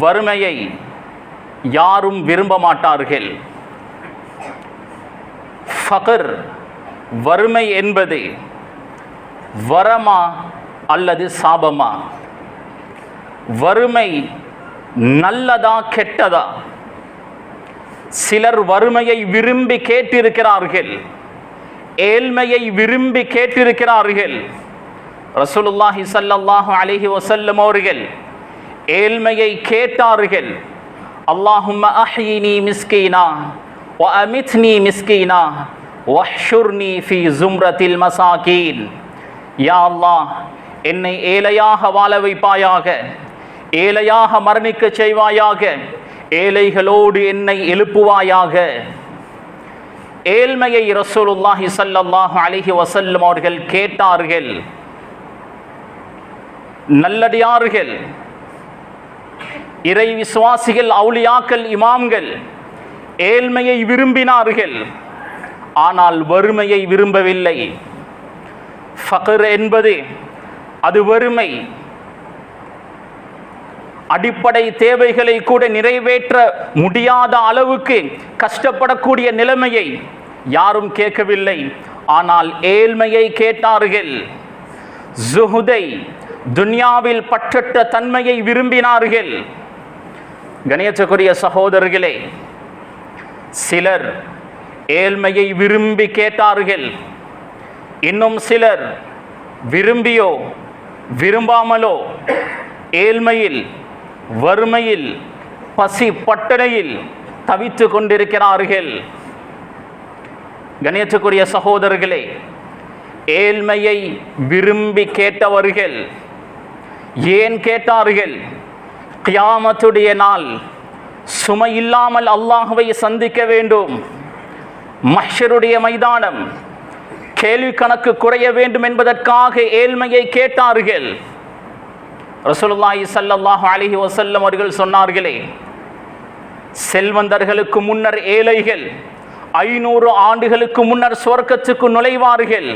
வறுமையை யாரும் விரும்ப மாட்டார்கள். ஃபக்ர், வறுமை என்பது வரமா அல்லது சாபமா? வறுமை நல்லதா கெட்டதா? சிலர் வறுமையை விரும்பி கேட்டிருக்கிறார்கள், ஏழ்மையை விரும்பி கேட்டிருக்கிறார்கள். ரசூலுல்லாஹி ஸல்லல்லாஹு அலைஹி வஸல்லம் அவர்கள் ஏழ்மையை கேட்டார்கள். அல்லாஹும்ம அஹ்யினி மிஸ்கீனா வ அமித்னி மிஸ்கீனா வஹ்ஷுர்னி ஃபீ ஸும்ரத்தில் மசாகீன். யா அல்லாஹ், என்னை ஏழையாக வாழ வைப்பாயாக, ஏழையாக மரணிக்க செய்வாயாக, ஏழைகளோடு என்னை எழுப்புவாயாக. ஏழ்மையை ரசூலுல்லாஹி ஸல்லல்லாஹு அலைஹி வஸல்லம் அவர்கள் கேட்டார்கள். நல்லடியார்கள், இறை விசுவாசிகள், அவுலியாக்கள், இமாம்கள் ஏழ்மையை விரும்பினார்கள், ஆனால் வறுமையை விரும்பவில்லை. ஃபக்ர் என்பது அது வறுமை. அடிப்படை தேவைகளை கூட நிறைவேற்ற முடியாத அளவுக்கு கஷ்டப்படக்கூடிய நிலைமையை யாரும் கேட்கவில்லை, ஆனால் ஏழ்மையை கேட்டார்கள். ஜுஹுதை, துன்யாவில் பற்றற்ற தன்மையை விரும்பினார்கள். கணியத்துக்குரிய சகோதரர்களே, சிலர் ஏழ்மையை விரும்பி கேட்டார்கள். இன்னும் சிலர் விரும்பியோ விரும்பாமலோ ஏழ்மையில், வறுமையில், பசி பட்டணையில் தவித்து கொண்டிருக்கிறார்கள். கணியத்துக்குரிய சகோதரர்களே, ஏழ்மையை விரும்பி கேட்டவர்கள் ஏன் கேட்டார்கள்? கியாமத்துடைய நாள் சுமை இல்லாமல் அல்லாஹ்வை சந்திக்க வேண்டும், மஹ்ஷருடைய மைதானம் கேள்வி கணக்கு குறைய வேண்டும் என்பதற்காக ஏழ்மையை கேட்டார்கள். ரசூலுல்லாஹி ஸல்லல்லாஹு அலைஹி வஸல்லம் அவர்கள் சொன்னார்களே, செல்வந்தர்களுக்கு முன்னர் ஏழைகள் 500 ஆண்டுகளுக்கு முன்னர் சொர்க்கத்துக்கு நுழைவார்கள்.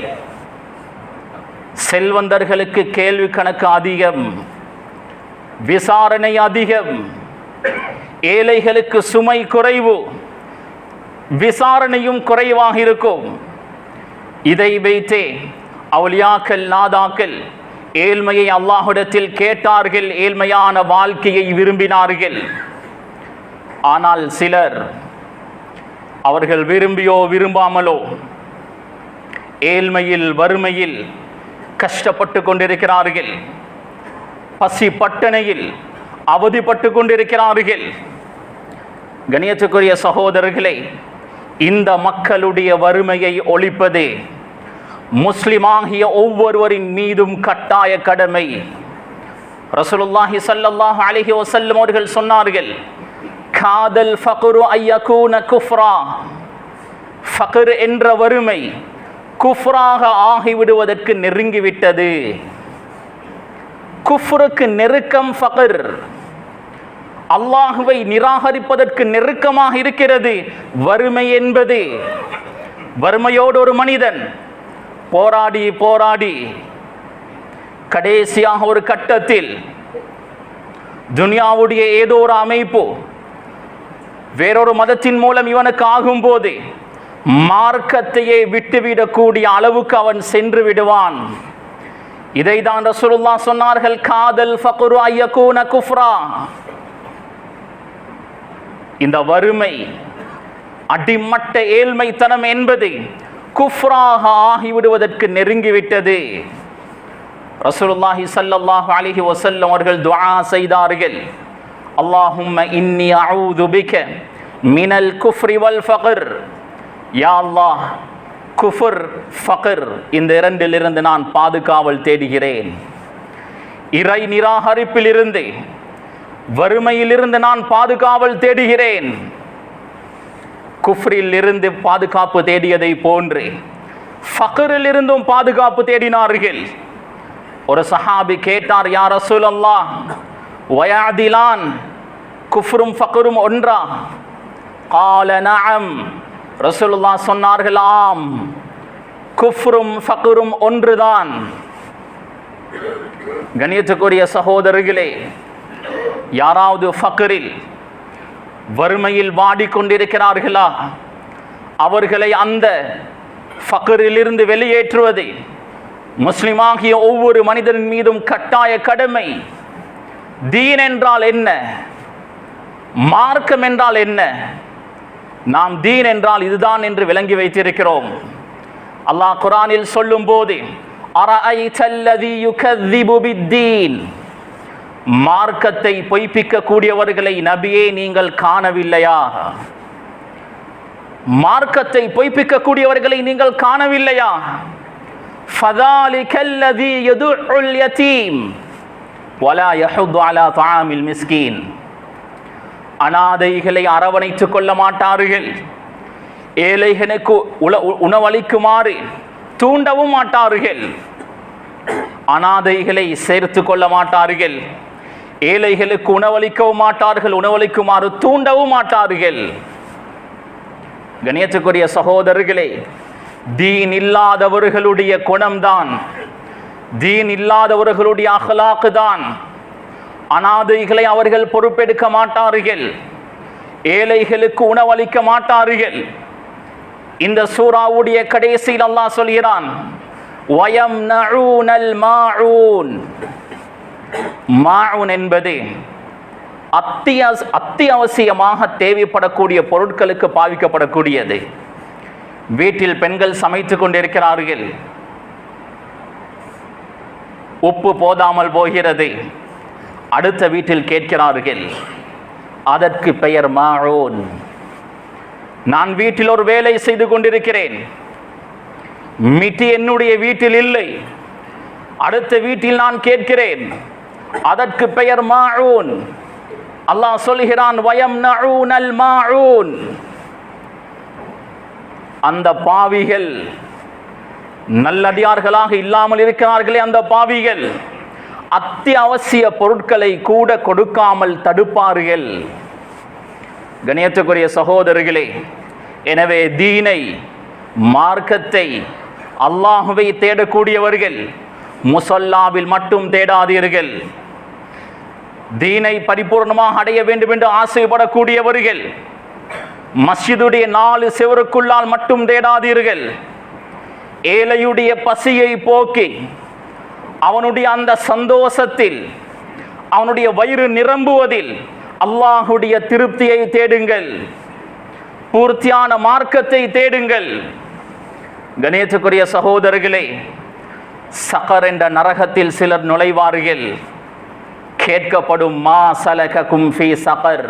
செல்வந்தர்களுக்கு கேள்வி கணக்கு அதிகம், விசாரணை அதிகம். ஏழைகளுக்கு சுமை குறைவு, விசாரணையும் குறைவாக இருக்கும். இதை வைத்தே அவுலியாக்கள், நாதாக்கள் ஏழ்மையை அல்லாஹ்விடத்தில் கேட்டார்கள், ஏழ்மையான வாழ்க்கையை விரும்பினார்கள். ஆனால் சிலர் அவர்கள் விரும்பியோ விரும்பாமலோ ஏழ்மையில், வறுமையில் கஷ்டப்பட்டு கொண்டிருக்கிறார்கள், பசி பட்டணையில் அவதிப்பட்டு கொண்டிருக்கிறார்கள். கணியத்துக்குரிய சகோதரர்களே, இந்த மக்களுடைய வறுமையை ஒழிப்பது முஸ்லிமாகிய ஒவ்வொருவரின் மீதும் கட்டாய கடமை. ரசூலுல்லாஹி ஸல்லல்லாஹு அலைஹி வஸல்லம் அவர்கள் சொன்னார்கள், காதல் ஃபக்ரு அய்யகூன குஃப்ரா. ஃபக்ர் என்ற வறுமை குஃப்ராக ஆகிவிடுவதற்கு நெருங்கிவிட்டது. குஃப்ருக்கு நெருக்கம் ஃபக்ர். அல்லாஹ்வை நிராகரிப்பதற்கு நெருக்கமாக இருக்கிறது வறுமை என்பது. வறுமையோடு ஒரு மனிதன் போராடி போராடி கடைசியாக ஒரு கட்டத்தில் துனியாவுடைய ஏதோ ஒரு அமைப்பு வேறொரு மதத்தின் மூலம் இவனுக்கு ஆகும்போது மார்க்கத்தையே விட்டுவிடக்கூடிய அளவுக்கு அவன் சென்று விடுவான். இதைதான் ரசூலுல்லாஹ் சொன்னார்கள், காதல் ஃபக்ரு அய்யகூன குஃப்ரா. இந்த வறுமை, அடிமட்ட ஏழ்மைத்தனம் என்பது குஃப்ராக ஆகிவிடுவதற்கு நெருங்கிவிட்டது. ரசூலுல்லாஹி ஸல்லல்லாஹு அலைஹி வஸல்லம் அவர்கள் துஆ செய்தார்கள், அல்லாஹும்ம இன்னி அஊது பிக மினல் குஃப்ரி வல் ஃபக்ர். யா அல்லாஹ், குஃப்ர், ஃபக்ர் இந்த இரண்டிலிருந்து நான் பாதுகாவல் தேடுகிறேன். இறை நிராகரிப்பிலிருந்து, வறுமையிலிருந்து நான் பாதுகாவல் தேடுகிறேன். குஃப்ரில் இருந்து பாதுகாப்பு தேடியதை போன்று ஃபக்ரில் இருந்தும் பாதுகாப்பு தேடினார்கள். ஒரு சஹாபி கேட்டார், யா ரசூலல்லாஹ், வயஅதிலான், குஃப்ரும் ஃபக்ரும் ஒன்றா? கால நஅம். ரசூலுல்லாஹ் சொன்னார்கள், ஆம், குஃப்ரும் ஃபக்ரும் ஒன்றுதான். கணியத்துக்குரிய சகோதரர்களே, யாராவது ஃபக்ரில் வறுமையில் வாடிக்கொண்டிருக்கிறார்களா? அவர்களை அந்த ஃபக்ரிலிருந்து வெளியேற்றுவது முஸ்லிமாகிய ஒவ்வொரு மனிதனின் மீதும் கட்டாய கடமை. தீன் என்றால் என்ன? மார்க்கம் என்றால் என்ன? நாம் தீன் என்றால் இதுதான் என்று விளங்கி வைத்திருக்கிறோம். அல்லாஹ் குர்ஆனில் சொல்லும் போது அரஐதல்லதி யுகذிபு பித்தீன், மார்க்கத்தை பொய்ப்பிக்க கூடியவர்களை நபியே நீங்கள் காணவில்லையா? மார்க்கத்தை பொய்ப்பிக்க கூடியவர்களை நீங்கள் காணவில்லையா? ஃபதாலிகல்லதி யதுஉல் யதீம் வலா யஹுது அலா தஆமில் மிஸ்கீன், அனாதைகளை அரவணைத்துக் கொள்ள மாட்டார்கள், ஏழைகளுக்கு உணவளிக்குமாறு தூண்டவும் மாட்டார்கள், அனாதைகளை சேர்த்து கொள்ள மாட்டார்கள், ஏழைகளுக்கு உணவளிக்கவும் மாட்டார்கள், உணவளிக்குமாறு தூண்டவும் மாட்டார்கள். கண்ணியத்துக்குரிய சகோதரர்களே, தீன் இல்லாதவர்களுடைய குணம்தான், தீன் இல்லாதவர்களுடைய அஹ்லாக் தான். அனாதைகளை அவர்கள் பொறுப்பெடுக்க மாட்டார்கள், ஏழைகளுக்கு உணவளிக்க மாட்டார்கள். இந்த சூராவுடைய கடைசியில் அல்லாஹ் சொல்கிறான், வயம்னஊனல் மாஊன். மாஊன் என்பது அத்தியாவசியமாக தேவைப்படக்கூடிய பொருட்களுக்கு பாவிக்கப்படக்கூடியது. வீட்டில் பெண்கள் சமைத்துக் கொண்டிருக்கிறார்கள், உப்பு போதாமல் போகிறது, அடுத்த வீட்டில் கேட்கிறார்கள், அதற்கு பெயர் மாஊன். நான் வீட்டில் ஒரு வேலை செய்து கொண்டிருக்கிறேன், மிட்டி என்னுடைய வீட்டில் இல்லை, அடுத்த வீட்டில் நான் கேட்கிறேன், அதற்கு பெயர் மாஊன். அல்லாஹ் சொல்கிறான், வயம்னஊனல் மாஊன். அந்த பாவிகள் நல்லடியார்களாக இல்லாமல் இருக்கிறார்களே, அந்த பாவிகள் அத்தியாவசிய பொருட்களை கூட கொடுக்காமல் தடுப்பார்கள். கண்ணியத்துக்குரிய சகோதரர்களே, எனவே தீனை, மார்க்கத்தை, அல்லாஹ்வை தேடக்கூடியவர்கள் முஸல்லாவில் மட்டும் தேடாதீர்கள். தீனை பரிபூர்ணமாக அடைய வேண்டும் என்று ஆசைப்படக்கூடியவர்கள் மஸ்ஜிதுடைய 4 செவருக்குள்ளால் மட்டும் தேடாதீர்கள். ஏழையுடைய பசியை போக்கி அவனுடைய அந்த சந்தோஷத்தில், அவனுடைய வயிறு நிரம்புவதில் அல்லாஹுடைய திருப்தியை தேடுங்கள், பூர்த்தியான மார்க்கத்தை தேடுங்கள். கணேசக்குரிய சகோதரர்களே, சகர் என்ற நரகத்தில் சிலர் நுழைவார்கள். கேட்கப்படும், மா சலககும் ஃபீ சகர்,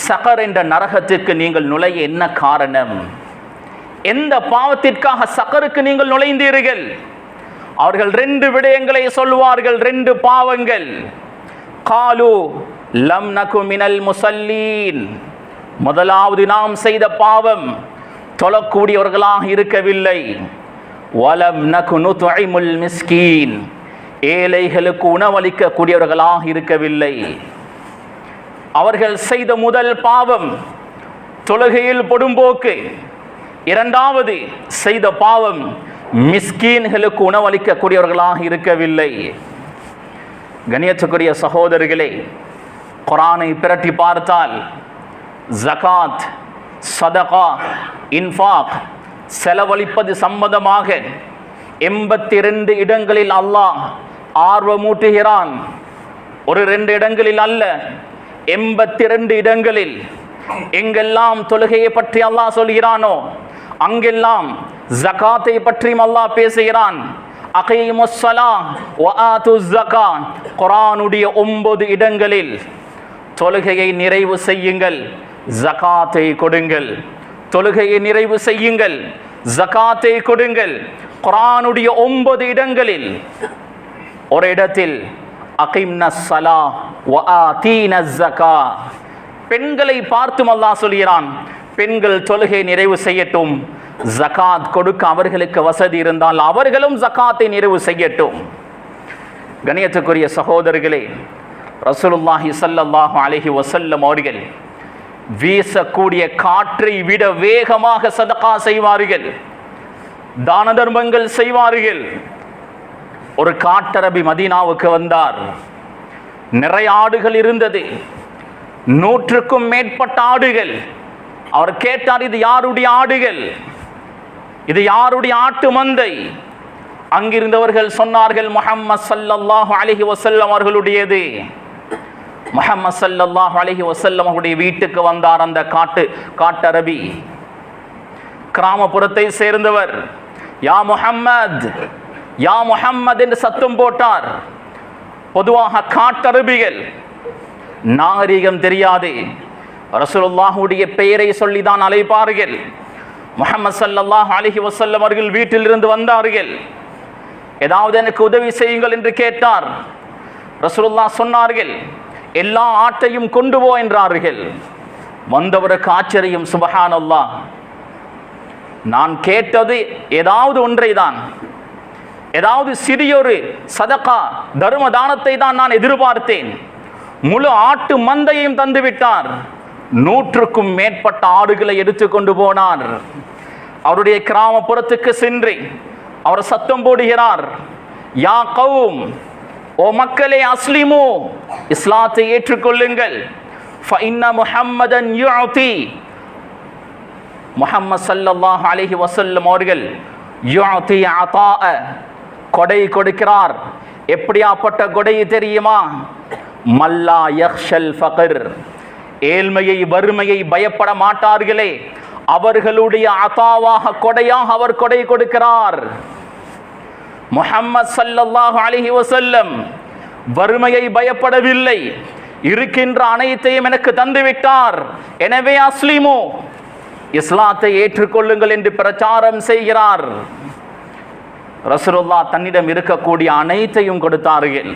சகர் என்ற நரகத்திற்கு நீங்கள் நுழைய என்ன காரணம்? எந்த பாவத்திற்காக சகருக்கு நீங்கள் நுழைந்தீர்கள்? அவர்கள் 2 விடயங்களை சொல்வார்கள், 2 பாவங்கள். காலு லம் நகு மினல் முஸல்லீன், முதலாவது நாம் செய்த பாவம் தொழக்கூடியவர்களாக இருக்கவில்லை. வலம் நகு நுத்இமுல் மிஸ்கீன், ஏழைகளுக்கு உணவளிக்க கூடியவர்களாக இருக்கவில்லை. அவர்கள் செய்த முதல் பாவம் தொழுகையில் பொடும்போக்கு. இரண்டாவது செய்த பாவம் மிஸ்கீன்களுக்கு உணவளிக்க கூடியவர்களாக இருக்கவில்லை. கண்ணியத்துக்குரிய சகோதரர்களே, குர்ஆனை பிரட்டி பார்த்தால் ஜகாத், சதகா, இன்ஃபாக், செலவழிப்பது சம்பந்தமாக 82 இடங்களில் அல்லாஹ் ஆர்வமூட்டுகிறான். ஒரு 2 இடங்களில் அல்ல, 82 இடங்களில். எங்கெல்லாம் தொழுகையை பற்றி அல்லாஹ் சொல்கிறானோ அங்கெல்லாம் ஜகாத்தை பற்றியும் அல்லாஹ் பேசுகிறான். அகீமுஸ் ஸலாஹ் வ ஆத்துஸ் ஸகாத், குர்ஆனுடைய 9 இடங்களில் தொழுகையை நிறைவு செய்யுங்கள், ஜகாத்தை கொடுங்கள். தொழுகையை நிறைவு செய்யுங்கள், ஜகாத்தை கொடுங்கள். குர்ஆனுடைய 9 இடங்களில். ஒரு இடத்தில் அகீம்னஸ் ஸலாஹ் வ ஆதீனஸ் ஸகாத், பெண்களை பார்த்தும் அல்லாஹ் சொல்கிறான், பெண்கள் தொழுகை நிறைவு செய்யட்டும், ஜகாத் கொடுக்க அவர்களுக்கு வசதி இருந்தால் அவர்களும் ஜகாத்தை நிறைவு செய்யட்டும். கண்ணியத்துக்குரிய சகோதரர்களே, ரசூலுல்லாஹி ஸல்லல்லாஹு அலைஹி வஸல்லம் அவர்கள் வீசக்கூடிய காற்றை விட வேகமாக சதகா செய்வார்கள், தான தர்மங்கள் செய்வார்கள். ஒரு காட்டரபி மதீனாவுக்கு வந்தார். நிறைய ஆடுகள் இருந்தது, 100க்கும் மேற்பட்ட ஆடுகள். அவர் கேட்டார், இது யாருடைய ஆடுகள், இது யாருடைய ஆட்டு மந்தை? அங்கிருந்தவர்கள் சொன்னார்கள், முஹம்மது ஸல்லல்லாஹு அலைஹி வஸல்லம் அவர்களுடையது. முஹம்மது ஸல்லல்லாஹு அலைஹி வஸல்லம் அவருடைய வீட்டுக்கு வந்தார் அந்த காட்டரபி, கிராமப்புறத்தை சேர்ந்தவர். யா முஹம்மத், யா முஹம்மத் என்று சத்தம் போட்டார். பொதுவாக காட்டரபிகள் நாகரிகம் தெரியாது, ரசூலுல்லாஹுடைய பெயரை சொல்லிதான் அழைப்பார்கள். முஹம்மது ஸல்லல்லாஹு அலைஹி வஸல்லம் அவர்கள் வீட்டிலிருந்து வந்தார்கள். ஏதாவது எனக்கு உதவி செய்யுங்கள் என்று கேட்டார். ரசூலுல்லாஹ் சொன்னார்கள், எல்லா ஆட்டையும் கொண்டு போ என்றார்கள். வந்தவருக்கு ஆச்சரியம், சுப்ஹானல்லாஹ், நான் கேட்டது ஏதாவது ஒன்றை தான், ஏதாவது சிறியொரு சதகா தர்ம தானத்தை தான் நான் எதிர்பார்த்தேன். முழு ஆட்டு மந்தையும் தந்து விட்டார். 100க்கும் மேற்பட்ட ஆடுகளை எடுத்துக்கொண்டு போனார். அவருடைய கிராமப்புறத்துக்கு சென்று அவர் சத்தம் போடுகிறார், யா கௌம், ஓ மக்களே, அஸ்லிமு, இஸ்லாத்தை ஏற்றுக்கொள்ளுங்கள். ஃபஇன்ன முஹம்மதன் யுஅதி, முஹம்மது ஸல்லல்லாஹு அலைஹி வஸல்லம் அவர்கள் யுஅதி அதாஅ, கொடை கொடுக்கிறார். எப்படியாப்பட்ட கொடை தெரியுமா? மல்லா யக்ஷல் ஃபக்ர், ஏழ்மையை வறுமையை பயப்பட மாட்டார்களே, அவர்களுடைய அதாவாக கொடையாக அவர் கொடை கொடுக்கிறார். முஹம்மது ஸல்லல்லாஹு அலைஹி வஸல்லம் வறுமையை பயப்படவில்லை, இருக்கின்ற அனைத்தையும் எனக்கு தந்துவிட்டார். எனவே அஸ்லிமு, இஸ்லாத்தை ஏற்றுக்கொள்ளுங்கள் என்று பிரச்சாரம் செய்கிறார். ரசூலுல்லாஹ் தன்னிடம் இருக்கக்கூடிய அனைத்தையும் கொடுத்தார்கள்.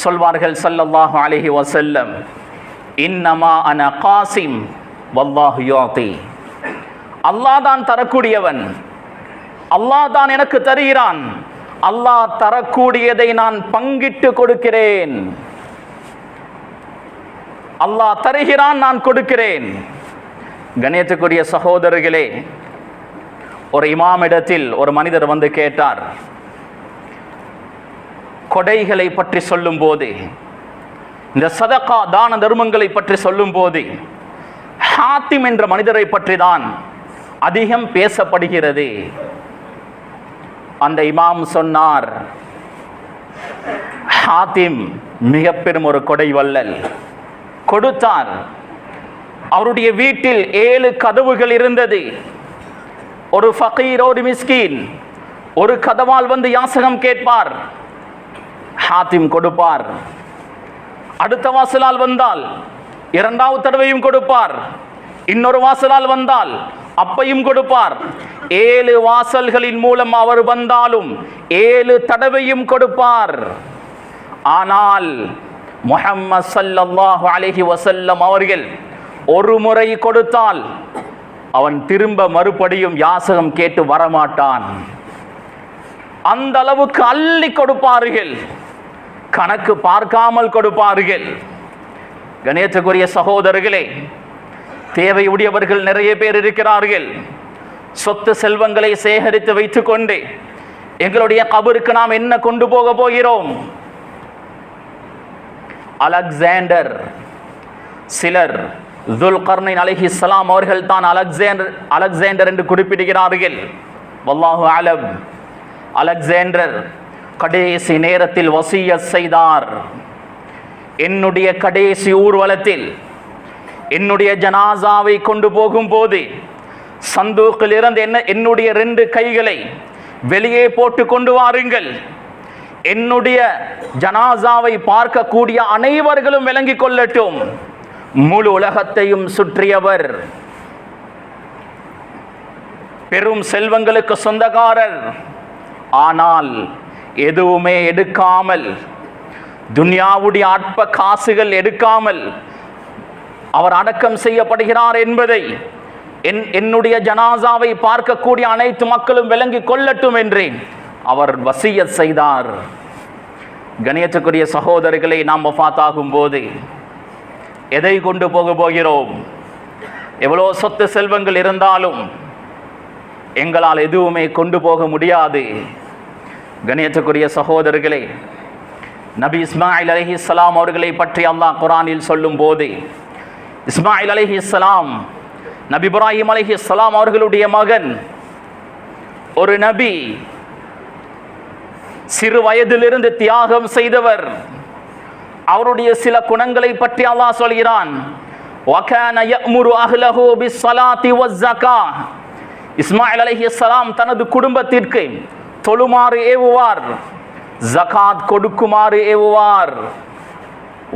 சொல்வார்கள் ஸல்லல்லாஹு அலைஹி வஸல்லம், இன்னமா அன காசிம் வல்லாஹு யுஅதி, அல்லாஹ் தான் தரக்கூடியவன், அல்லாஹ் தான் எனக்கு தருகிறான், அல்லாஹ் தரக்கூடியதை நான் பங்கிட்டு கொடுக்கிறேன். அல்லாஹ் தருகிறான், நான் கொடுக்கிறேன். கண்ணியத்துக்குரிய சகோதரர்களே, ஒரு இமாமிடத்தில் ஒரு மனிதர் வந்து கேட்டார், கொடைகளை பற்றி சொல்லும் போது, இந்த சதகா தான தர்மங்களை பற்றி சொல்லும் போது ஹாத்திம் என்ற மனிதரை பற்றி தான் அதிகம் பேசப்படுகிறது. அந்த இமாம் சொன்னார், ஹாத்திம் மிக பெரும் ஒரு கொடை வள்ளல், கொடுத்தார். அவருடைய வீட்டில் 7 கதவுகள் இருந்தது. ஒரு ஃபகீர், ஒரு மிஸ்கீன் ஒரு கதவால் வந்து யாசகம் கேட்பார், ஹாத்திம் கொடுப்பார். அடுத்த வாசலால் வந்தால் 2வது தடவையும் கொடுப்பார். இன்னொரு வாசலால் வந்தால் அப்பையும் கொடுப்பார். 7 வாசல்களின் மூலம் அவர் வந்தாலும் 7 தடவையும் கொடுப்பார். ஆனால் முஹம்மது ஸல்லல்லாஹு அலைஹி வஸல்லம் அவர்கள் ஒரு முறை கொடுத்தால் அவன் திரும்ப மறுபடியும் யாசகம் கேட்டு வரமாட்டான். அந்த அளவுக்கு அள்ளி கொடுப்பார்கள், கணக்கு பார்க்காமல் கொடுப்பார்கள். கணேசக்குரிய சகோதரர்களே, தேவையுடையவர்கள் நிறைய பேர் இருக்கிறார்கள். சொத்து செல்வங்களை சேகரித்து வைத்துக் கொண்டு எங்களுடைய கபருக்கு நாம் என்ன கொண்டு போக போகிறோம்? அலெக்சாண்டர், சிலர் துல்கர்னைன் அலைஹிஸ்ஸலாம் அவர்கள் தான் அலெக்சாண்டர் என்று குறிப்பிடுகிறார்கள். வல்லாஹு அலம். அலெக்சாண்டர் கடைசி நேரத்தில் வசியத் செய்தார், என்னுடைய கடைசி ஊர்வலத்தில் என்னுடைய ஜனாசாவை கொண்டு போகும்போது சந்தூக்கில் இருந்து என்னுடைய 2 கைகளை வெளியே போட்டு கொண்டு வாருங்கள். என்னுடைய ஜனாசாவை பார்க்கக்கூடிய அனைவர்களும் விளங்கிக் கொள்ளட்டும். முழு உலகத்தையும் சுற்றியவர், பெரும் செல்வங்களுக்கு சொந்தக்காரர். ஆனால் எதுவுமே எடுக்காமல், துன்யாவுடைய அற்ப காசுகள் எடுக்காமல் அவர் அடக்கம் செய்யப்படுகிறார் என்பதை என்னுடைய ஜனாசாவை பார்க்கக்கூடிய அனைத்து மக்களும் விளங்கிக் கொள்ளட்டும் என்று அவர் வசியத் செய்தார். கணியத்துக்குரிய சகோதரர்களை, நாம் வஃபாத்தாகும் போது எதை கொண்டு போகிறோம்? எவ்வளோ சொத்து செல்வங்கள் இருந்தாலும் எங்களால் எதுவுமே கொண்டு போக முடியாது. கணியத்துக்குரிய சகோதரர்களே, நபி இஸ்மாயில் அலைஹிஸ்ஸலாம் அவர்களை பற்றி அல்லாஹ் குர்ஆனில் சொல்லும் போது, இஸ்மாயில் அலைஹிஸ்ஸலாம் நபி இப்ராஹிம் அலைஹிஸ்ஸலாம் அவர்களுடைய மகன், ஒரு நபி, சிறு வயதிலிருந்து தியாகம் செய்தவர். அவருடைய சில குணங்களை பற்றி அல்லாஹ் சொல்கிறான். وَكَانَ يَأْمُرُ أَهْلَهُ بِالصَّلَاةِ وَالزَّكَاةِ. இஸ்மாயில் அலைஹிஸ்ஸலாம் தனது குடும்பத்திற்கு தொழுமாறு ஏவுவார், ஜகாத் கொடுக்குமாறு ஏவுவார்.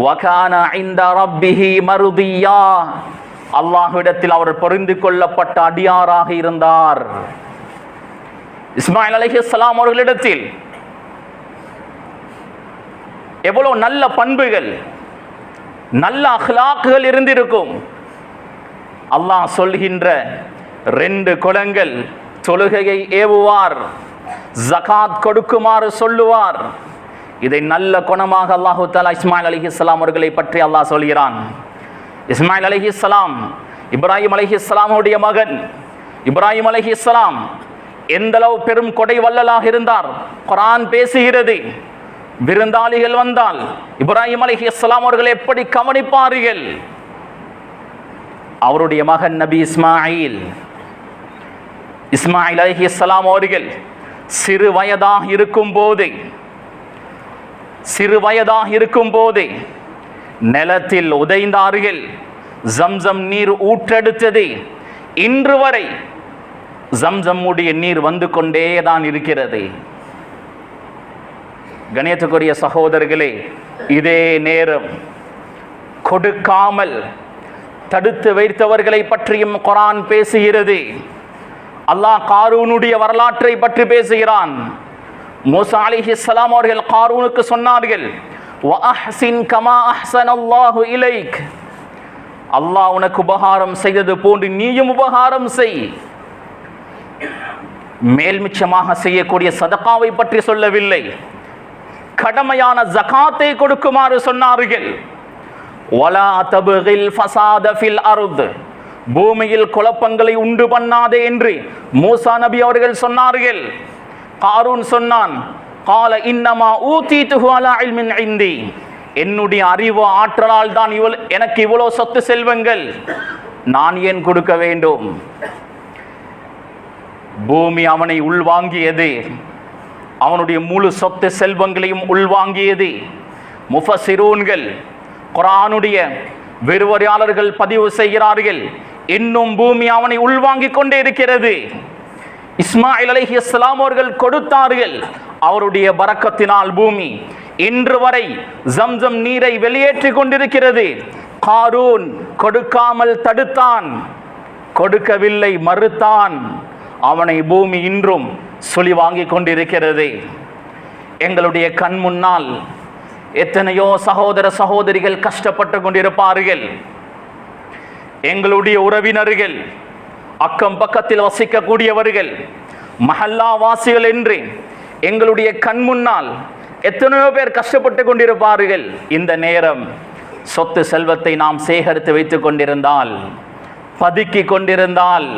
وَكَانَ عِندَ رَبِّهِ مَرْضِيًّا. அல்லாஹ்விடத்தில் அவர் பொருந்தி கொள்ளப்பட்ட அடியாராக இருந்தார். இஸ்மாயில் அலைஹிஸ்ஸலாம் அவர்களிடத்தில் எவ்வளவு நல்ல பண்புகள், நல்ல அஹ்லாக்குகள் இருந்திருக்கும். அல்லாஹ் சொல்கின்ற 2 குணங்கள், தொழுகையை ஏவுவார், ஜகாத் கொடுக்குமாறு சொல்லுவார். இதை நல்ல குணமாக அல்லாஹு தஆலா இஸ்மாயில் அலைஹிஸ்ஸலாம் அவர்களை பற்றி அல்லாஹ் சொல்கிறான். இஸ்மாயில் அலைஹிஸ்ஸலாம் இப்ராஹிம் அலைஹிஸ்ஸலாமுடைய மகன். இப்ராஹிம் அலைஹிஸ்ஸலாம் எந்தளவு பெரும் கொடை வள்ளலாக இருந்தார் குர்ஆன் பேசுகிறது. விருந்தாளிகள் வந்தால் இப்ராஹிம் அலைஹிஸ்ஸலாம் அவர்கள் எப்படி கவனிப்பார்கள்? அவருடைய மகன் நபி இஸ்மாயில் அலைஹிஸ்ஸலாம் அவர்கள் சிறு வயதாக இருக்கும் போது நிலத்தில் உதைந்தார்கள். ஜம்சம் நீர் ஊற்றெடுத்தது. இன்று வரை ஜம்சம்முடைய நீர் வந்து கொண்டே தான் இருக்கிறது. கணியத்துக்குரிய சகோதரர்களே, இதே நேரம் கொடுக்காமல் தடுத்து வைத்தவர்களை பற்றியும் குர்ஆன் பேசுகிறது. அல்லாஹ் காரூனுடைய வரலாற்றை பற்றி பேசுகிறான். மூசா அலைஹிஸ்ஸலாம் அவர்கள் காரூனுக்கு சொன்னார்கள், வஅஹ்சின் கமா அஹ்ஸனல்லாஹு இலைக். அல்லாஹ் உனக்கு உபகாரம் செய்தது போன்று நீயும் உபகாரம் செய். மேல்மிச்சமாக செய்யக்கூடிய சதகாவை பற்றி சொல்லவில்லை, கடமையான ஜகாத்தை கொடுக்குமாறு சொன்னார்கள். வலா தப்கில் ஃபஸாத ஃபில் அர்த். பூமியில் குழப்பங்களை உண்டு பண்ணாதே என்று மூசா நபி அவர்கள் சொன்னார்கள். காரூன் சொன்னான், கால இன்னமா ஊதீதுஹு அலா இல்மின் இன்தி. என்னுடைய அறிவு ஆற்றலால் தான் எனக்கு இவ்வளவு சொத்து செல்வங்கள், நான் ஏன் கொடுக்க வேண்டும்? பூமி அவனை உள்வாங்கியது, அவனுடைய முழு சொத்து செல்வங்களையும் உள்வாங்கியது. முஃபஸ்ஸிரூன்கள், குர்ஆனுடைய விரிவுரையாளர்கள் பதிவு செய்கிறார்கள், இன்னும் பூமி அவனை உள்வாங்கிக் கொண்டே இருக்கிறது. இஸ்மாயில் அலைஹிஸ்ஸலாம் அவர்கள் கொடுத்தார்கள். அவருடைய பரக்கத்தினால் பூமி இன்று வரை ஜம்சம் நீரை வெளியேற்றி கொண்டிருக்கிறது. காரூன் கொடுக்காமல் தடுத்தான், கொடுக்கவில்லை, மறுத்தான். அவனை பூமி இன்றும் சொல்லி வாங்கி கொண்டிருக்கிறது. எங்களுடைய கண் முன்னால் எத்தனையோ சகோதர சகோதரிகள் கஷ்டப்பட்டு கொண்டிருப்பார்கள். எங்களுடைய உறவினர்கள், அக்கம் பக்கத்தில் வசிக்கக்கூடியவர்கள், மஹல்லா வாசிகள் என்று எங்களுடைய கண் முன்னால் எத்தனையோ பேர் கஷ்டப்பட்டு கொண்டிருப்பார்கள். இந்த நேரம் சொத்து செல்வத்தை நாம் சேகரித்து வைத்துக் கொண்டிருந்தால், பதுக்கி கொண்டிருந்தால்,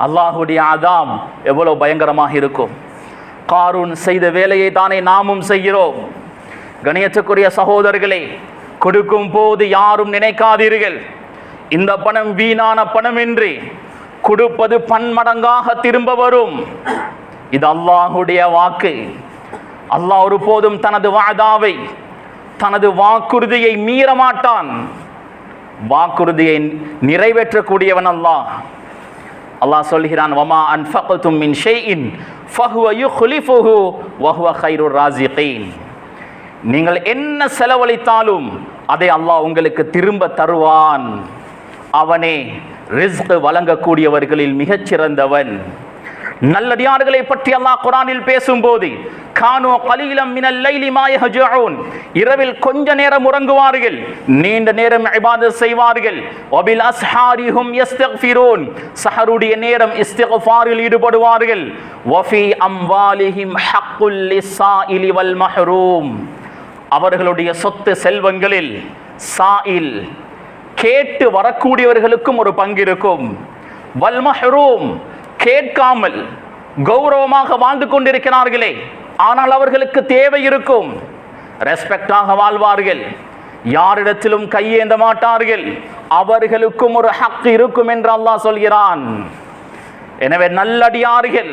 அல்லாஹுடைய அதாப் எவ்வளவு பயங்கரமாக இருக்கும். காரூன் செய்த வேலையை தானே நாமும் செய்கிறோம். கணியத்துக்குரிய சகோதரர்களே, கொடுக்கும் போது யாரும் நினைக்காதீர்கள் இந்த பணம் வீணான பணம் என்று. கொடுப்பது பன்மடங்காக திரும்ப வரும். இது அல்லாஹுடைய வாக்கு. அல்லாஹ் ஒருபோதும் தனது வாதாவை, தனது வாக்குறுதியை மீற மாட்டான். வாக்குறுதியை நிறைவேற்றக்கூடியவன் அல்லாஹ். அல்லாஹ் சொல்கிறான், வமா அன்ஃபக்தும் மின் ஷைஇன் ஃபஹுவ யுக்லிஃபுஹு வஹுவ கைருர் ராஸிகீன். நீங்கள் என்ன செலவழித்தாலும் அதை அல்லாஹ் உங்களுக்கு திரும்ப தருவான். அவனே ரிஸ்க் வழங்கக்கூடியவர்களில் மிகச்சிறந்தவன். நல்லடியார்களை பற்றி அல்லாஹ் குர்ஆனில் பேசும்போது, கானு கலீலம் மினல் லைலி மா யஹ்ஜூன். இரவில் கொஞ்ச நேரம் உறங்குவார்கள், நீண்ட நேரம் இபாதத் செய்வார்கள். வபில் அஸ்ஹாரிஹும் யஸ்தக்ஃபிரூன். சஹருடைய நேரம் இஸ்திக்ஃபாரில் ஈடுபடுவார்கள். வஃபி அம்வாலிஹிம் ஹக்குல் லிஸ்ஸாயிலி வல் மஹ்ரூம். அவர்களுடைய சொத்து செல்வங்களில் சாயில், கேட்டு வரக்கூடியவர்களுக்கும் ஒரு பங்கு இருக்கும். வல் மஹ்ரூம், கேட்காமல் கௌரவமாக வாழ்ந்து கொண்டிருக்கிறார்களே, ஆனால் அவர்களுக்கு தேவை இருக்கும். ரெஸ்பெக்டாக வாழ்வார்கள், யாரிடத்திலும் கையேந்த மாட்டார்கள், அவர்களுக்கும் ஒரு ஹக் இருக்கும் என்று அல்லாஹ் சொல்கிறான். எனவே நல்லடியார்கள்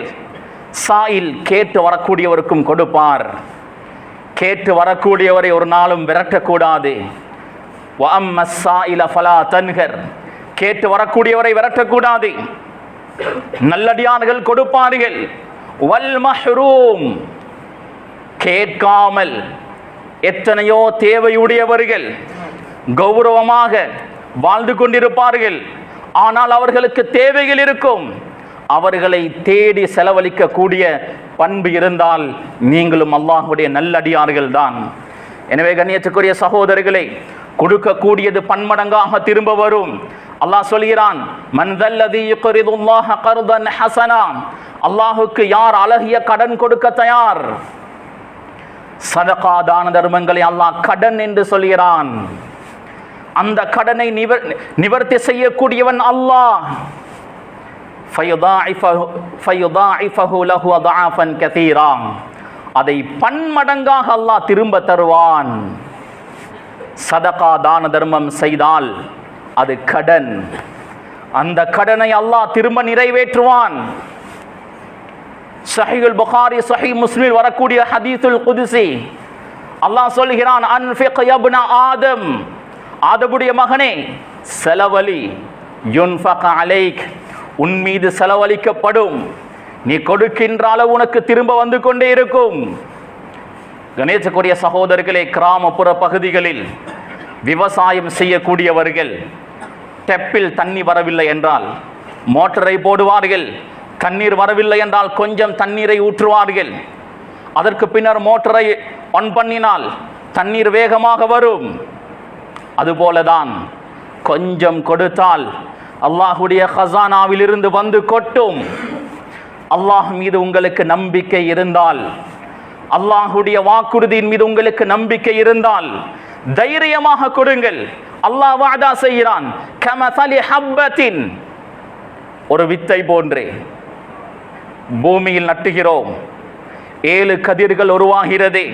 சாயில் கேட்டு வரக்கூடியவருக்கும் கொடுப்பார். கேட்டு வரக்கூடியவரை ஒரு நாளும் விரட்டக்கூடாது. கேட்டு வரக்கூடியவரை விரட்டக்கூடாது. நல்லடியார்கள் கொடுப்பார்கள். வல் மஹ்ரூம், கேட்காமல் எத்தனையோ தேவையுடையவர்கள் கௌரவமாக வாழ்ந்து கொண்டிருப்பார்கள். ஆனால் அவர்களுக்கு தேவைகள் இருக்கும். அவர்களை தேடி செலவழிக்க கூடிய பண்பு இருந்தால் நீங்களும் அல்லாஹ்வுடைய நல்லடியார்கள் தான். எனவே கண்ணியத்துக்குரிய சகோதரர்களை, கொடுக்கக்கூடியது பன்மடங்காக திரும்ப வரும். அல்லாஹ் சொல்கிறான், மன் தல்லதி யுக்ரிதுல்லாஹ கர்தன் ஹஸனா, அல்லாஹ்வுக்கு யார் அழகிய கடன் கொடுக்க தயார்? சதகா தான தர்மங்களை அல்லாஹ் கடன் என்று சொல்கிறான். அந்த கடனை நிவர்த்தி செய்யக்கூடியவன் அல்லாஹ். ஃபயுதாஇஃபஹு லஹு அத்ஆஃபன் கதீரா, அதை பன்மடங்காக அல்லாஹ் திரும்ப தருவான். சதகா தான தர்மம் செய்தால் அது கடன், அந்த கடனை அல்லாஹ் திரும்ப நிறைவேற்றுவான். ஸஹீஹுல் புகாரி ஸஹீஹ் முஸ்லிம் வரக்கூடிய ஹதீஸுல் குத்ஸி, அல்லாஹ் சொல்கிறான், அன்ஃபிக் யப்ன ஆதம், ஆதமுடைய மகனே செலவழி, யுன்ஃபக அலைக், உன் மீது செலவழிக்கப்படும், நீ கொடுக்கின்ற அளவு உனக்கு திரும்ப வந்து கொண்டே இருக்கும். கணேசக்குரிய சகோதரர்களே, கிராமப்புற பகுதிகளில் விவசாயம் செய்யக்கூடியவர்கள் டெப்பில் தண்ணி வரவில்லை என்றால் மோட்டரை போடுவார்கள். தண்ணீர் வரவில்லை என்றால் கொஞ்சம் தண்ணீரை ஊற்றுவார்கள். அதற்கு பின்னர் மோட்டரை ஆன் பண்ணினால் தண்ணீர் வேகமாக வரும். அதுபோலதான் கொஞ்சம் கொடுத்தால் அல்லாஹ்வுடைய ஹஸானாவில் இருந்து வந்து கொட்டும். அல்லாஹ் மீது உங்களுக்கு நம்பிக்கை இருந்தால், அல்லாஹ்வுடைய வாக்குறுதியின் மீது உங்களுக்கு நம்பிக்கை இருந்தால் தைரியமாக கொடுங்கள். அல்லாஹ் வஅதா செய்கிறான், கமஸலி ஹப்பத்தின், ஒரு வித்தை போன்றே பூமியில் நட்டுகிறோம், 7 கதிர்கள் உருவாகிறது.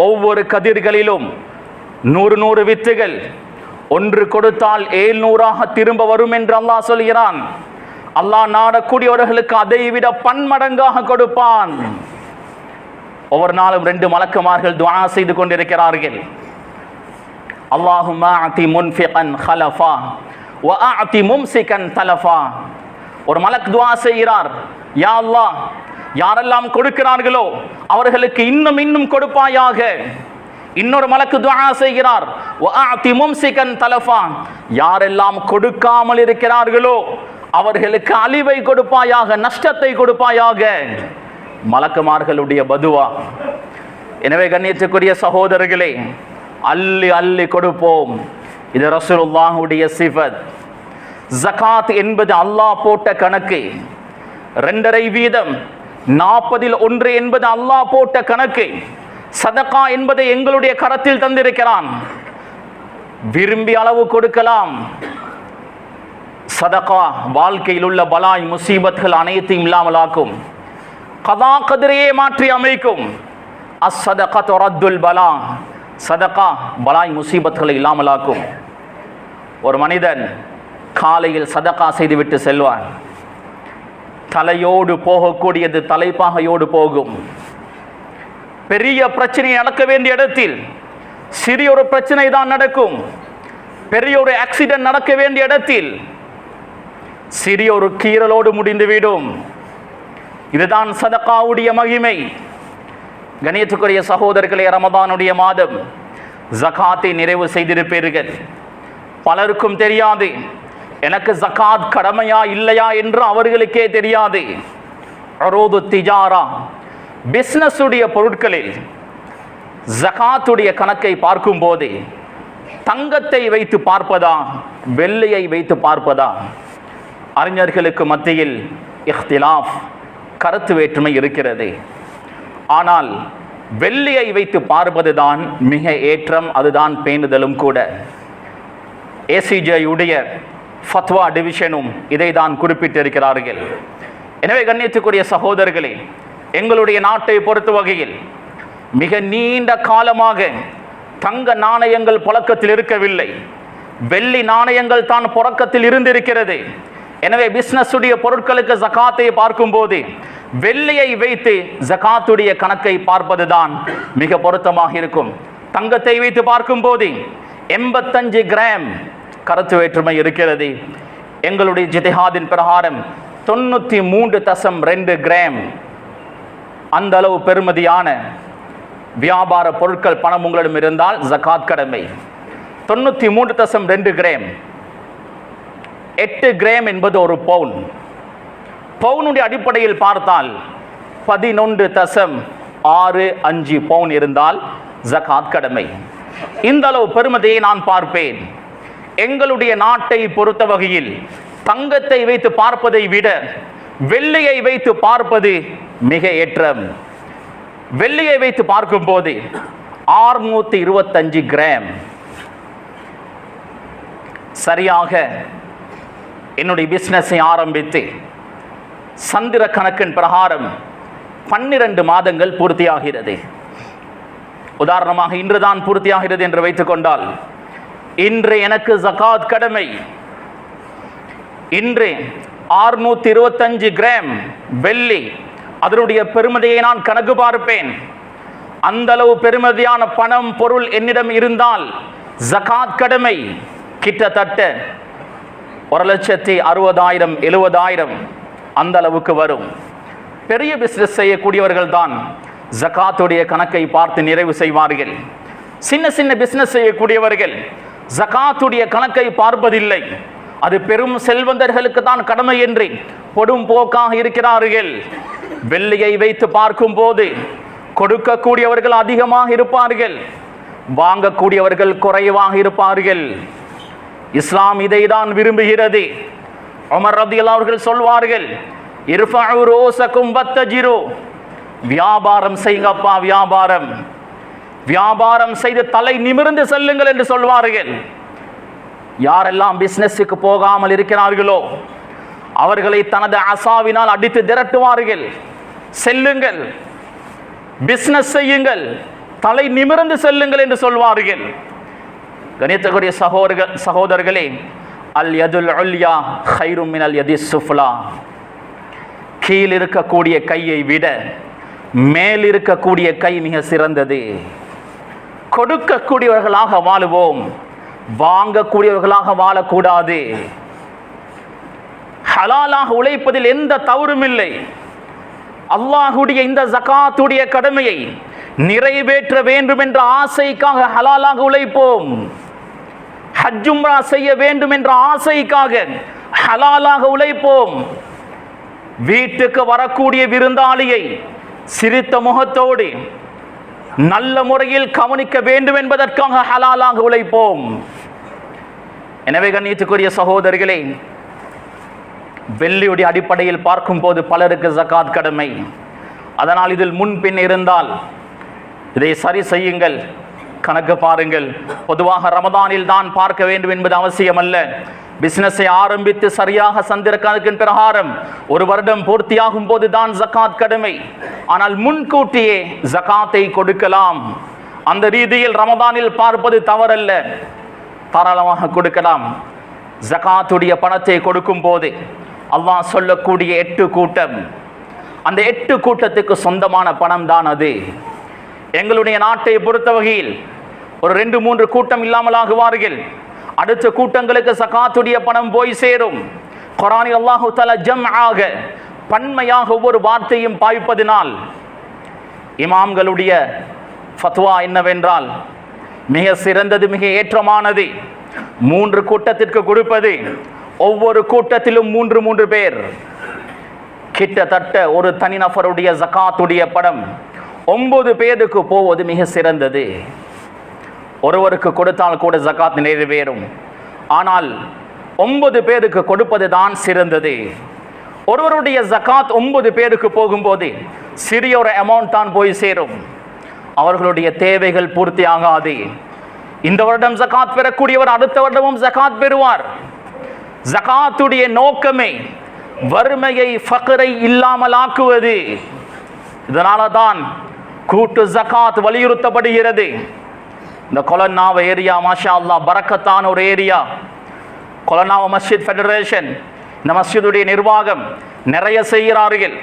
ஒவ்வொரு கதிர்களிலும் 100 வித்துகள், ஒன்று கொடுத்தால் 700ஆக திரும்ப வரும் என்று அல்லாஹ் சொல்கிறான். அல்லாஹ் நாடக்கூடியவர்களுக்கு அதை விட பன்மடங்காக கொடுப்பான். ஒவ்வொரு நாளும் 2 மலக்குமார்கள் துஆ செய்து கொண்டிருக்கிறார்கள். அல்லாஹும்ம அதி முன்ஃபிகன் ஹலஃபா வ அதி மும்சிகன் தலஃபா. ஒரு மலக் துஆ செய்கிறார், யா அல்லாஹ், யாரெல்லாம் கொடுக்கிறார்களோ அவர்களுக்கு இன்னும் இன்னும் கொடுப்பாயாக. இன்னொரு மலக்கு துஆ செய்கிறார், வ அதி மும்சிகன் தலஃபா, யாரெல்லாம் கொடுக்காமல் இருக்கிறார்களோ அவர்களுக்கு அழிவை கொடுப்பாயாக, நஷ்டத்தை கொடுப்பாயாக. மலக்குமார்களுடைய பதுவா. எனவே கண்ணியத்துக்குரிய சகோதரர்களே, அள்ளி அள்ளி கொடுப்போம். இது ரசூலுல்லாஹ்வுடைய சிஃபத். ஜகாத் என்பது அல்லாஹ் போட்ட கணக்கு. 2.5 வீதம், 40ல் 1 என்பது அல்லாஹ் போட்ட கணக்கு. சதகா என்பதை எங்களுடைய கரத்தில் தந்திருக்கிறான். விரும்பிய அளவு கொடுக்கலாம். சதகா வாழ்க்கையில் உள்ள பலாய் முசீபத்கள் அனைத்தையும் இல்லாமலாக்கும். கதா கதிரையே மாற்றி அமைக்கும். அஸ்ஸதகத்து ரத்துல் பலா, சதகா பலாய் முசீபத்களை இல்லாமலாக்கும். ஒரு மனிதன் காலையில் சதகா செய்துவிட்டு செல்வான். தலையோடு போகக்கூடியது தலைப்பாகையோடு போகும். பெரிய பிரச்சனை நடக்க வேண்டிய இடத்தில் சிறிய ஒரு பிரச்சனை தான் நடக்கும். பெரிய ஒரு ஆக்சிடென்ட் நடக்க வேண்டிய இடத்தில் சிறிய ஒரு கீறலோடு முடிந்துவிடும். இதுதான் சதகாவுடைய மகிமை. கணியத்துக்குரிய சகோதரர்களே, ரமதானுடைய மாதம் ஜகாத்தை நிறைவு செய்திருப்பீர்கள். பலருக்கும் தெரியாது எனக்கு ஜகாத் கடமையா இல்லையா என்று அவர்களுக்கே தெரியாது. அரூது திஜாரா, பிஸ்னஸ் உடைய பொருட்களில் ஜகாத்துடைய கணக்கை பார்க்கும் போது தங்கத்தை வைத்து பார்ப்பதா வெள்ளியை வைத்து பார்ப்பதா? அறிஞர்களுக்கு மத்தியில் இஹ்திலாஃப், கருத்து வேற்றுமை இருக்கிறது. ஆனால் வெள்ளியை வைத்து பார்ப்பதுதான் மிக ஏற்றம், அதுதான் பேணுதலும் கூட. ஏசிஜேயுடைய ஃபத்வா டிவிஷனும் இதை தான் குறிப்பிட்டிருக்கிறார்கள். எனவே கண்ணியத்துக்குரிய சகோதரர்களே, எங்களுடைய நாட்டை பொறுத்த வகையில் மிக நீண்ட காலமாக தங்க நாணயங்கள் புழக்கத்தில் இருக்கவில்லை, வெள்ளி நாணயங்கள் தான் புழக்கத்தில் இருந்திருக்கிறது. எனவே பிசினஸ் உடைய பொருட்களுக்கு ஜகாத்தை பார்க்கும்போது வெள்ளியை வைத்து ஜகாத்துடைய கணக்கை பார்ப்பதுதான் மிக பொருத்தமாக இருக்கும். தங்கத்தை வைத்து பார்க்கும்போது 85 கிராம் கருத்து வேற்றுமை இருக்கிறது. எங்களுடைய ஜிதிஹாதின் பிரகாரம் 93.2 கிராம் அந்த அளவு பெறுமதியான வியாபார பொருட்கள் பணம் உங்களிடம் இருந்தால் ஜகாத் கடமை. 93.2 கிராம், 8 கிராம் என்பது ஒரு பவுன். பவுனுடைய அடிப்படையில் பார்த்தால் 11.65 பவுன் இருந்தால் ஜகாத் கடமை. இந்த அளவு பெறுமதியை நான் பார்ப்பேன். எங்களுடைய நாட்டை பொறுத்த வகையில் தங்கத்தை வைத்து பார்ப்பதை விட வெள்ளியை வைத்து பார்ப்பது மிக ஏற்றம். வெள்ளியை வைத்து பார்க்கும் போது 625 கிராம் சரியாக என்னுடைய பிசினஸை ஆரம்பித்து சந்திர கணக்கின் பிரகாரம் 12 மாதங்கள் பூர்த்தியாகிறது. உதாரணமாக இன்றுதான் பூர்த்தியாகிறது என்று வைத்துக் கொண்டால், இன்று எனக்கு ஜகாத் கடமை. இன்று 625 கிராம் வெள்ளி, அதனுடைய பெறுமதியை நான் கணக்கு பார்ப்பேன். அந்த அளவு பெறுமதியான பணம் பொருள் என்னிடம் இருந்தால் ஜகாத் கடமை. கிட்டத்தட்ட 1,60,000 70,000 அந்த அளவுக்கு வரும். பெரிய பிசினஸ் செய்யக்கூடியவர்கள் தான் ஜகாத்துடைய கணக்கை பார்த்து நிறைவு செய்வார்கள். சின்ன சின்ன பிசினஸ் செய்யக்கூடியவர்கள் ஜகாத்துடைய கணக்கை பார்ப்பதில்லை. அது பெரும் செல்வந்தர்களுக்கு தான் கடமை என்று பொடும் போக்காக இருக்கிறார்கள். வெள்ளியை வைத்து பார்க்கும் போது கொடுக்கக்கூடியவர்கள் அதிகமாக இருப்பார்கள், வாங்கக்கூடியவர்கள் குறைவாக இருப்பார்கள். இஸ்லாம் இதை தான் விரும்புகிறது. உமர் ரலியல்லாஹு அவர்கள் சொல்வார்கள், இர்ஃபஉ ரூஸக்கும் வத்தஜிரு, வியாபாரம் செய்யுங்கப்பா, வியாபாரம் செய்து தலை நிமிர்ந்து செல்லுங்கள் என்று சொல்வார்கள். யாரெல்லாம் பிசினஸுக்கு போகாமல் இருக்கிறார்களோ அவர்களை தனது அசாவினால் அடித்து திரட்டுவார்கள். செல்லுங்கள், பிசினஸ் செய்யுங்கள், தலை நிமிர்ந்து செல்லுங்கள் என்று சொல்வார்கள். கணியத்துக்குரிய சகோதரர்களே, அல் யதுல் உல்யா கைரும் மினல் யதிஸ் சுஃப்லா, கீழ் இருக்கக்கூடிய கையை விட மேல் இருக்கக்கூடிய கை மிக சிறந்தது. கொடுக்கக்கூடியவர்களாக வாழுவோம், வாங்கக்கூடியவர்களாக வாழக்கூடாது. ஹலாலாக உழைப்பதில் எந்த தவறும் இல்லை. அல்லாஹுடைய இந்த ஜகாத்துடைய கடமையை நிறைவேற்ற வேண்டும் என்ற ஆசைக்காக ஹலாலாக உழைப்போம். ஹஜ் உம்ரா செய்ய வேண்டும் என்ற ஆசைக்காக ஹலாலாக உழைப்போம். வீட்டுக்கு வரக்கூடிய விருந்தாளியை சிரித்த முகத்தோடு நல்ல முறையில் கவனிக்க வேண்டும் என்பதற்காக ஹலாலாக உழைப்போம். எனவே கண்ணியத்துக்குரிய சகோதரர்களே, வெள்ளியுடைய அடிப்படையில் பார்க்கும் போது பலருக்கு ஜகாத் கடமை. அதனால் இதில் முன்பின் இருந்தால் இதை சரி செய்யுங்கள், கணக்கு பாருங்கள். பொதுவாக ரமதானில் தான் பார்க்க வேண்டும் என்பது அவசியம் அல்ல. பிசினஸை ஆரம்பித்து சரியாக சந்திர கணக்கின் பிரகாரம் ஒரு வருடம் பூர்த்தியாகும் போது தான் ஜகாத் கடமை. ஆனால் முன்கூட்டியே ஜகாத்தை கொடுக்கலாம். அந்த ரீதியில் ரமதானில் பார்ப்பது தவறல்ல, தாராளமாக கொடுக்கலாம். ஜகாத்துடைய பணத்தை கொடுக்கும் போது அல்லாஹ் சொல்லக்கூடிய 8 கூட்டம், அந்த 8 கூட்டத்துக்கு சொந்தமான பணம் தான் அது. எங்களுடைய நாட்டை பொறுத்த வகையில் ஒரு 2-3 கூட்டம் இல்லாமலாகுவார்கள். அடுத்த கூட்டங்களுக்கு ஜகாத்துடைய பணம் போய் சேரும். குர்ஆனில் அல்லாஹ் தஆலா ஜம்ஆக பன்மையாக ஒவ்வொரு வார்த்தையும் பாய்ப்பதினால் இமாம்களுடைய ஃபத்வா என்னவென்றால், மிக சிறந்தது, மிக ஏற்றமானது 3 கூட்டத்திற்கு கொடுப்பது. ஒவ்வொரு கூட்டத்திலும் 3 பேர். கிட்டத்தட்ட ஒரு தனிநபருடைய ஜகாத்துடைய பணம் 9 பேருக்கு போவது மிக சிறந்தது. ஒருவருக்கு கொடுத்தால் கூட ஜகாத் நிறைவேறும். ஆனால் 9 பேருக்கு கொடுப்பது தான் சிறந்தது. ஒருவருடைய ஜகாத் 9 பேருக்கு போகும்போது சிறிய ஒரு அமௌண்ட் தான் போய் சேரும். அவர்களுடைய தேவைகள் பூர்த்தி ஆகாது. இந்த வருடம் ஜகாத் பெறக்கூடியவர் அடுத்த வருடமும் ஜகாத் பெறுவார். ஜகாத்துடைய நோக்கமே வறுமையை, ஃபக்ரை இல்லாமல் ஆக்குவது. இதனால தான் கூட்டு ஜகாத் வலியுறுத்தப்படுகிறது. இந்த கொலன்னாவ ஏரியா மாஷா அல்லாஹ் பரக்கத்தான ஒரு ஏரியா. கொலன்னாவ மஸ்ஜித் ஃபெடரேஷன், இந்த மஸ்ஜிதுடைய நிர்வாகம் நிறைய செய்கிறார்கள்.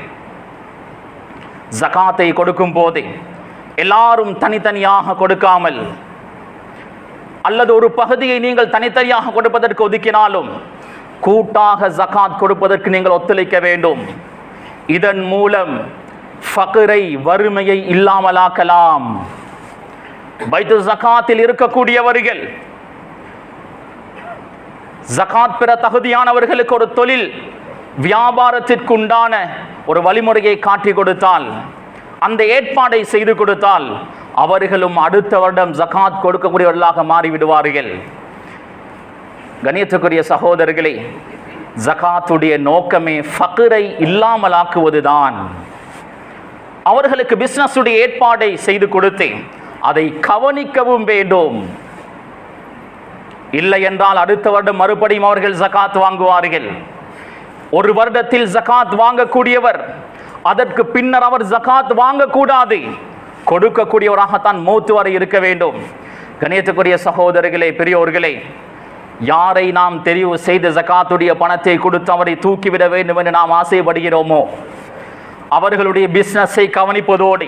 ஜகாத்தை கொடுக்கும் போது எல்லாரும் தனித்தனியாக கொடுக்காமல், அல்லது ஒரு பகுதியை நீங்கள் தனித்தனியாக கொடுப்பதற்கு ஒதுக்கினாலும் கூட்டாக ஜகாத் கொடுப்பதற்கு நீங்கள் ஒத்துழைக்க வேண்டும். இதன் மூலம் ஃபக்ரை, வறுமையை இல்லாமலாக்கலாம். பைத்துல் ஜகாத்தில் இருக்கக்கூடியவர்கள், ஜகாத் பெற தகுதியானவர்களுக்கு ஒரு தொழில் வியாபாரத்திற்கு உண்டான ஒரு வழிமுறையை காட்டி கொடுத்தால், அந்த ஏற்பாடை செய்து கொடுத்தால், அவர்களும் அடுத்த வருடம் ஜகாத் கொடுக்கக்கூடியவர்களாக மாறிவிடுவார்கள். கண்ணியத்துக்குரிய சகோதரர்களே, ஜகாத்துடைய நோக்கமே ஃபக்ரை இல்லாமலாக்குவதுதான். அவர்களுக்கு பிசினஸ் உடைய ஏற்பாடை செய்து கொடுத்து அதை கவனிக்கவும் வேண்டும். இல்லை என்றால் அடுத்த வருடம் மறுபடியும் அவர்கள் ஜகாத் வாங்குவார்கள். ஒரு வருடத்தில் ஜகாத் வாங்கக்கூடியவர் அதற்கு பின்னர் அவர் ஜகாத் வாங்கக்கூடாது, கொடுக்கக்கூடியவராகத்தான் மௌத்து வரை இருக்க வேண்டும். கண்ணியத்துக்குரிய சகோதரர்களே, பெரியோர்களே, யாரை நாம் தெரிவு செய்து ஜகாத்துடைய பணத்தை கொடுத்து அவரை தூக்கிவிட வேண்டும் என்று நாம் ஆசைப்படுகிறோமோ, அவர்களுடைய பிசினஸை கவனிப்பதோடு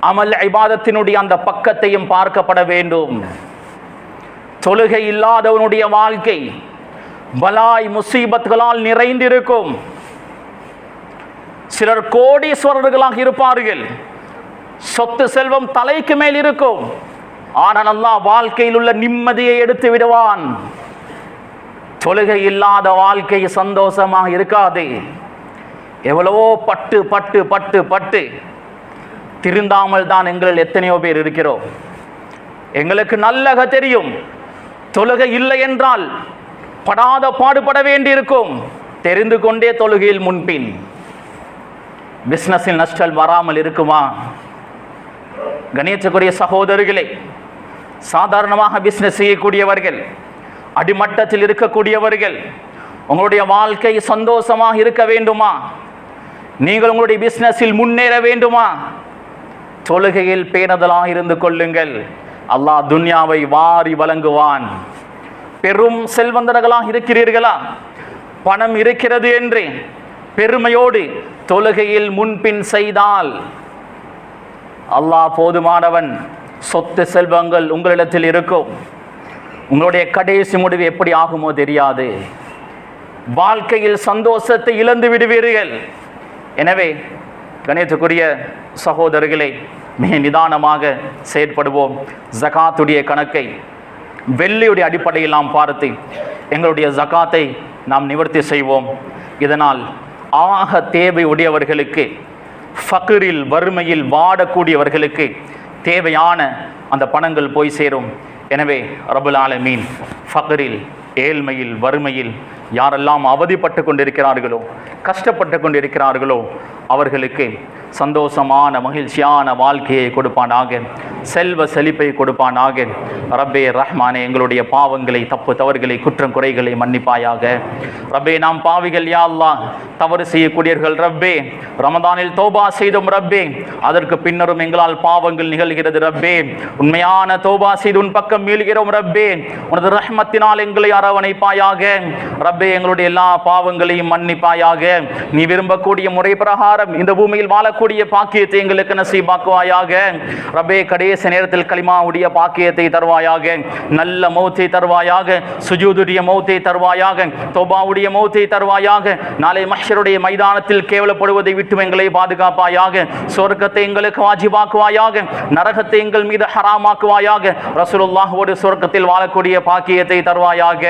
அமல் இபாதத்தினுடைய அந்த பக்கத்தையும் பார்க்கப்பட வேண்டும். தொழுகை இல்லாதவனுடைய வாழ்க்கை பலாய் முசீபத்களால் நிறைந்திருக்கும். சிலர் கோடீஸ்வரர்களாக இருப்பார்கள், சொத்து செல்வம் தலைக்கு மேல் இருக்கும், ஆனால் அல்லாஹ் வாழ்க்கையில் உள்ள நிம்மதியை எடுத்து விடுவான். தொழுகை இல்லாத வாழ்க்கை சந்தோஷமாக இருக்காது. எவ்வளவோ பட்டு பட்டு பட்டு பட்டு திருந்தாமல் தான் எங்களில் எத்தனையோ பேர் இருக்கிறோம். எங்களுக்கு நல்லக தெரியும், தொழுகை இல்லை என்றால் படாத பாடுபட வேண்டியிருக்கும். தெரிந்து கொண்டே தொழுகையில் முன்பின். பிசினஸில் நஷ்டம் வராமல் இருக்குமா? கணேசக்குரிய சகோதரர்களே, சாதாரணமாக பிசினஸ் செய்யக்கூடியவர்கள், அடிமட்டத்தில் இருக்கக்கூடியவர்கள், உங்களுடைய வாழ்க்கை சந்தோஷமாக இருக்க வேண்டுமா? நீங்கள் உங்களுடைய பிசினஸில் முன்னேற வேண்டுமா? தொழுகையில் பேணுதலாக இருந்து கொள்ளுங்கள். அல்லாஹ் துன்யாவை வாரி வழங்குவான். பெரும் செல்வந்தர்களாக இருக்கிறீர்களா, பணம் இருக்கிறது என்று பெருமையோடு தொழுகையில் முன்பின் செய்தால் அல்லாஹ் போதுமானவன். சொத்து செல்வங்கள் உங்களிடத்தில் இருக்கும், உங்களுடைய கடைசி முடிவு எப்படி ஆகுமோ தெரியாது. வாழ்க்கையில் சந்தோஷத்தை இழந்து விடுவீர்கள். எனவே கணேசக்குரிய சகோதரர்களே, மிக நிதானமாக செயற்படுவோம். ஜகாத்துடைய கணக்கை வெள்ளியுடைய அடிப்படையில் நாம் பார்த்து எங்களுடைய ஜகாத்தை நாம் நிவர்த்தி செய்வோம். இதனால் ஆக தேவை உடையவர்களுக்கு, ஃபக்ரில் வறுமையில் வாடக்கூடியவர்களுக்கு தேவையான அந்த பணங்கள் போய் சேரும். எனவே ரப்புல் ஆலமீன் ஃபக்ரில், ஏழ்மையில், வறுமையில் யாரெல்லாம் அவதிப்பட்டு கொண்டிருக்கிறார்களோ, கஷ்டப்பட்டு கொண்டிருக்கிறார்களோ அவர்களுக்கு சந்தோஷமான மகிழ்ச்சியான வாழ்க்கையை கொடுப்பானாக, செல்வ செழிப்பை கொடுப்பானாக. ரப்பே ரஹ்மானே, எங்களுடைய பாவங்களை, தப்பு தவறுகளை, குற்றம் குறைகளை மன்னிப்பாயாக. ரப்பே, நாம் பாவிகள் யா அல்லாஹ், தவறு செய்யக்கூடியவர்கள் ரப்பே. ரமதானில் தௌபா செய்தோம் ரப்பே, அதற்கு பின்னரும் எங்களால் பாவங்கள் நிகழ்கிறது ரப்பே. உண்மையான தௌபா செய்து உன் பக்கம் மீள்கிறோம் ரப்பே. உனது ரஹ்மத்தினால் எங்களை அரவணைப்பாயாக ரப்பே. எங்களுடைய எல்லா பாவங்களையும் மன்னிப்பாயாக. நீ விரும்பக்கூடிய முறை பிரகாரம் இந்த பூமியில் வாழக்கூடிய பாக்கியத்தை எங்களுக்கு நசீபாக்குவாயாக ரப்பே. கடைசி நேரத்தில் கலிமாவுடைய பாக்கியத்தை தருவாயாக, நல்ல மௌத்தை தருவாயாக, சுஜூதுடைய மௌத்தை தருவாயாக, தௌபாவுடைய மௌத்தை தருவாயாக. நாளை மஹ்ஷருடைய மைதானத்தில் கேவலப்படுவதை விட்டு எங்களை பாதுகாப்பாயாக. சொர்க்கத்தை எங்களுக்கு வாஜிபாக்குவாயாக, நரகத்தை எங்கள் மீது ஹராமாக்குவாயாக. ரசூலுல்லாஹ்வோடு சொர்க்கத்தில் வாழக்கூடிய பாக்கியத்தை தருவாயாக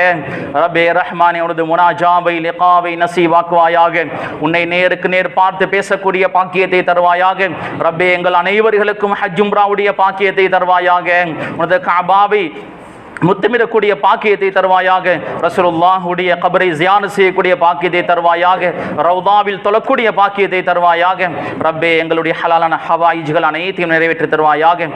ரப்பே ரஹ்மானே. உனது முனாஜாவை, லிகாவை நசீபாக்குவாயாக. உன்னை நேருக்கு நேர் பார்த்து பேசக்கூடிய பாக்கியத்தை தருவாயாக ரப்பே. எங்கள் அனைவர்களுக்கும் ஹஜ் உம்ராவுடைய பாக்கியத்தை தருவாயாக. உனது கஅபாவை முத்தமிடக்கூடிய பாக்கியத்தை தருவாயாக. ரசூலுல்லாஹ்வுடைய கபரை ஜியாரத் செய்யக்கூடிய பாக்கியத்தை தருவாயாக. ரௌதாவில் தொழக்கூடிய பாக்கியத்தை தருவாயாக ரப்பே. எங்களுடைய ஹலாலான ஹவாயிஜ்கள் அனைத்தையும் நிறைவேற்றி தருவாயாக.